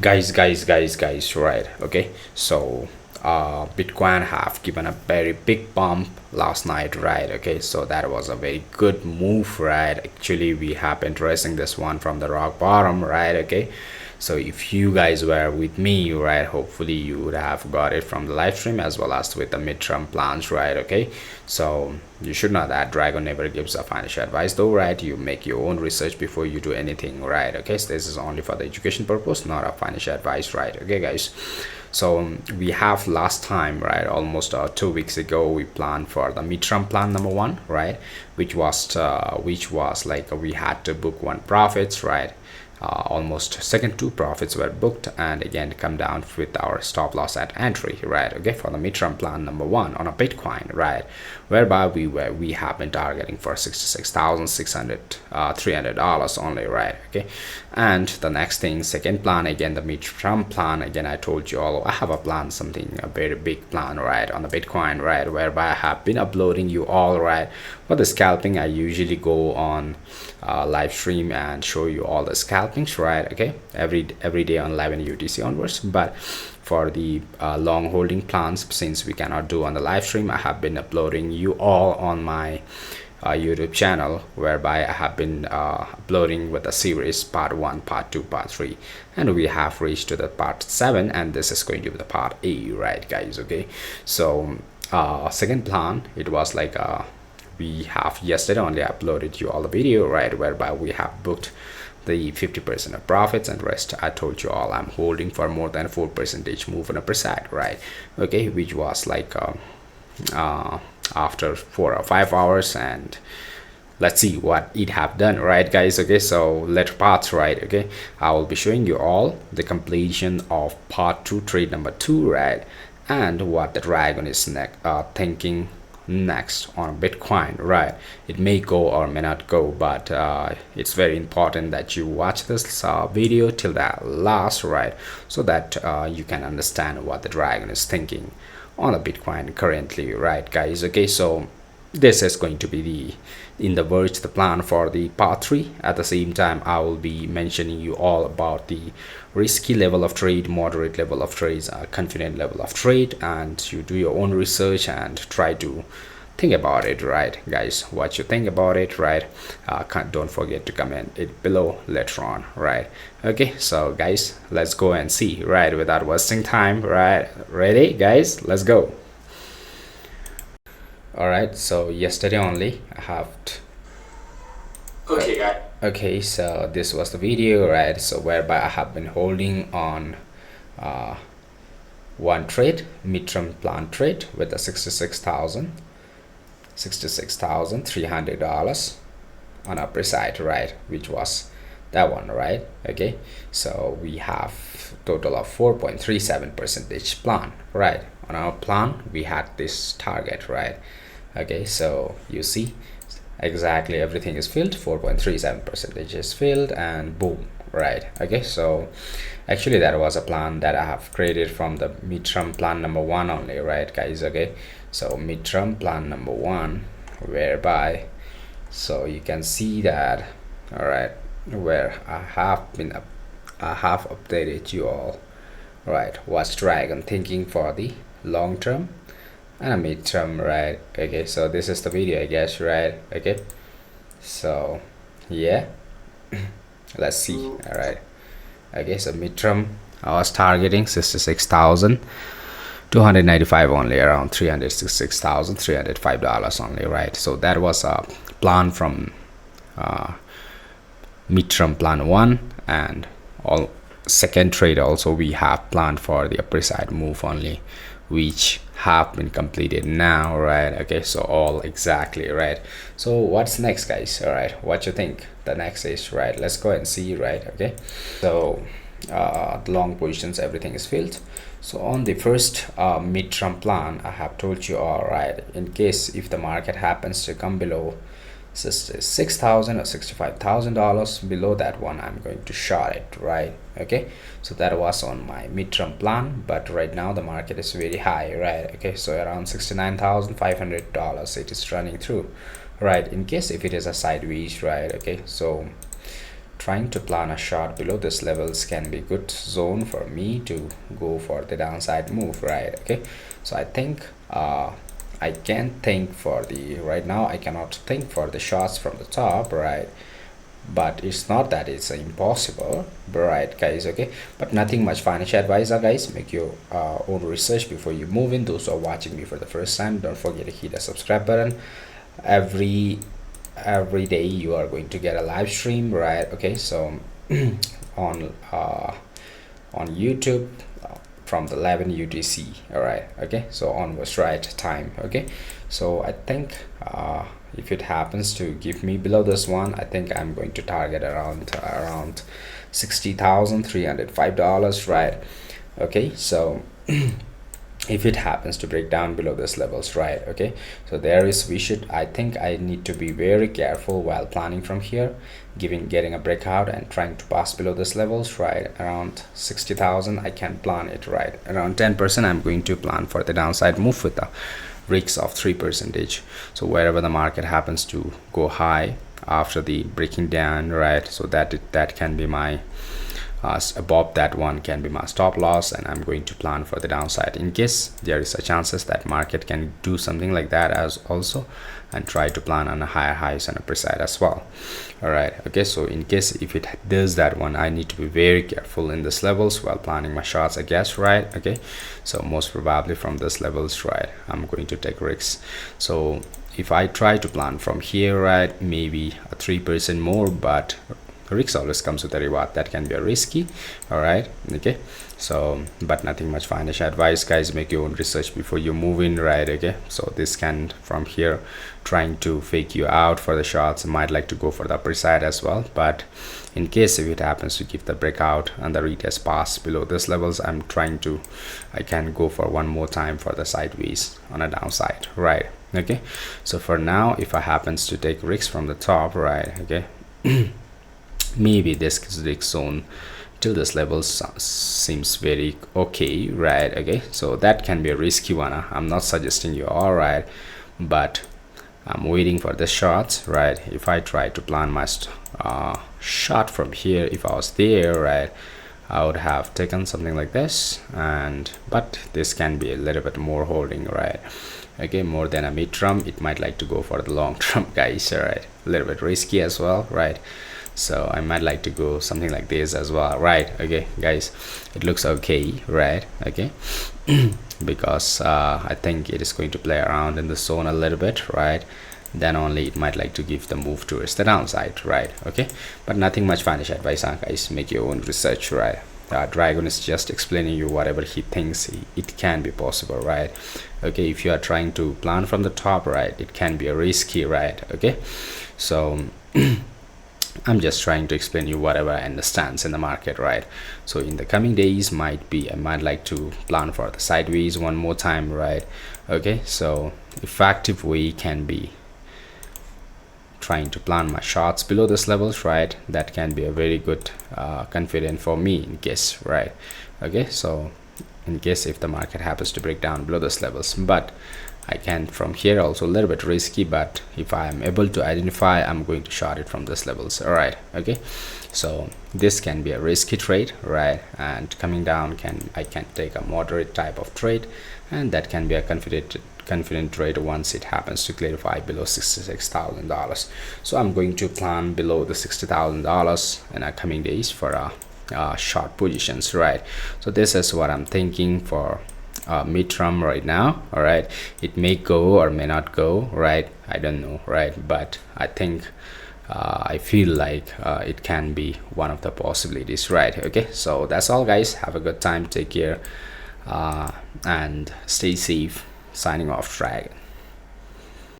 Guys, right? Okay, so Bitcoin have given a very big bump last night, right? Okay, so that was a very good move, right? Actually, we have been tracing this one from the rock bottom, right? Okay, so if you guys were with me, right, hopefully you would have got it from the live stream as well as with the midterm plans, right? Okay, so you should know that Dragon never gives a financial advice though, right? You make your own research before you do anything, right? Okay, so this is only for the education purpose, not a financial advice, right? Okay, guys, so we have last time, right, almost 2 weeks ago, we planned for the midterm plan number one, right, which was like we had to book one profits, right. Almost second two profits were booked, and again come down with our stop loss at entry, right? Okay, for the midterm plan number one on a Bitcoin, right, whereby we have been targeting for 66,600 $300 only, right? Okay, and the next thing, second plan, again the midterm plan, again I told you all I have a plan, something a very big plan, right, on the Bitcoin, right, whereby I have been uploading you all, right. For the scalping, I usually go on live stream and show you all the scalpings, right? Okay, every day on 11 UTC onwards. But for the long holding plans, since we cannot do on the live stream, I have been uploading you all on my YouTube channel, whereby I have been uploading with a series part 1, part 2, part 3, and we have reached to the part 7, and this is going to be the part A, right, guys? Okay, so second plan, it was like we have yesterday only uploaded you all the video, right, whereby we have booked the 50% of profits, and rest I told you all I'm holding for more than 4% move on a per side, right? Okay, which was like after 4 or 5 hours, and let's see what it have done, right, guys? Okay, so letter parts, right? Okay, I will be showing you all the completion of part 2, trade number 2, right, and what the Dragon is thinking next on Bitcoin, right? It may go or may not go, but it's very important that you watch this video till that last, right, so that you can understand what the Dragon is thinking on the Bitcoin currently, right, guys? Okay, so this is going to be the words, the plan for the part 3. At the same time, I will be mentioning you all about the risky level of trade, moderate level of trades, confident level of trade, and you do your own research and try to think about it, right, guys? What you think about it, right? Don't forget to comment it below later on, right? Okay, so guys, let's go and see, right, without wasting time, right? Ready, guys? Let's go. All right, so yesterday only I have okay, guys. Okay, so this was the video, right? So whereby I have been holding on one trade, midterm plan trade, with a $66,300 on upper side, right, which was that one, right? Okay, so we have total of 4.37% plan, right? On our plan we had this target, right? Okay, so you see exactly everything is filled, 4.37% is filled, and boom, right? Okay, so actually that was a plan that I have created from the midterm plan number 1 only, right, guys? Okay, so midterm plan number 1, whereby, so you can see that, all right, where I have updated you all, right, what's Dragon thinking for the long term and a midterm, right? Okay, so this is the video, I guess, right? Okay, so yeah, let's see. All right, okay, so midterm I was targeting 66,295 only, around $366,305 only, right? So that was a plan from midterm plan 1, and all second trade also we have planned for the upper side move only, which have been completed now, right? Okay, so all exactly, right? So what's next, guys? All right, what you think the next is, right? Let's go and see, right? Okay, so the long positions, everything is filled. So on the first midterm plan, I have told you, all right, in case if the market happens to come below $6,000 or $65,000, below that one I'm going to short it, right? Okay, so that was on my midterm plan, but right now the market is very high, right? Okay, so around $69,500 it is running through, right? In case if it is a sideways, right? Okay, so trying to plan a short below this levels can be good zone for me to go for the downside move, right? Okay, so I think I can think for the right now I cannot think for the shots from the top, right? But it's not that it's impossible, right guys? Okay, but nothing much financial advice, guys. Make your own research before you move in. Those who are watching me for the first time, don't forget to hit the subscribe button. Every day you are going to get a live stream, right? Okay, so on YouTube from the 11 UTC, all right? Okay, so onwards, right time. Okay, so I think if it happens to give me below this one, I think I'm going to target around $60,305, right? Okay, so if it happens to break down below this levels, right? Okay, so I think I need to be very careful while planning from here, getting a breakout and trying to pass below this levels, right? Around 60,000 I can plan it, right? Around 10% I'm going to plan for the downside move with the risks of 3%. So wherever the market happens to go high after the breaking down, right, so that can be my above that one can be my stop loss, and I'm going to plan for the downside in case there is a chances that market can do something like that as also, and try to plan on a higher highs and upper side as well. All right, okay, so in case if it does that one, I need to be very careful in this levels while planning my shots, I guess, right? Okay, so most probably from this levels, right, I'm going to take risks. So if I try to plan from here, right, maybe a 3% more, but risk always comes with a reward. That can be a risky, all right? Okay, so but nothing much financial advice, guys. Make your own research before you move in, right? Okay, so this can from here trying to fake you out for the shots, might like to go for the upper side as well, but in case if it happens to give the breakout and the retest pass below this levels, I can go for one more time for the sideways on a downside, right? Okay, so for now, if I happens to take risks from the top, right? Okay, maybe this risk zone till this level seems very okay, right? Okay, so that can be a risky one. I'm not suggesting you, all right, but I'm waiting for the shots, right? If I try to plan my shot from here, if I was there, right, I would have taken something like this, but this can be a little bit more holding, right? Okay, more than a mid-term, it might like to go for the long term, guys, all right? A little bit risky as well, right? So I might like to go something like this as well, right? Okay, guys, it looks okay, right? Okay, because I think it is going to play around in the zone a little bit, right? Then only it might like to give the move towards the downside, right? Okay, but nothing much financial advice, guys. Make your own research, right? Dragon is just explaining you whatever he thinks it can be possible, right? Okay, if you are trying to plan from the top, right, it can be a risky, right? Okay, so I'm just trying to explain you whatever I understand in the market, right? So in the coming days I might like to plan for the sideways one more time, right? Okay, so effective way can be trying to plan my shots below this levels, right? That can be a very good confident for me in case, right? Okay, so in case if the market happens to break down below this levels, but I can from here also a little bit risky, but if I am able to identify, I'm going to short it from this levels, all right? Okay, so this can be a risky trade, right? And coming down I can take a moderate type of trade, and that can be a confident trade once it happens to clarify below $66,000. So I'm going to plan below the $60,000 in the coming days for short positions, right? So this is what I'm thinking for midterm right now, all right? It may go or may not go, right? I don't know, right? But I think I feel like it can be one of the possibilities, right? Okay, so that's all, guys. Have a good time, take care, and stay safe. Signing off, Dragon.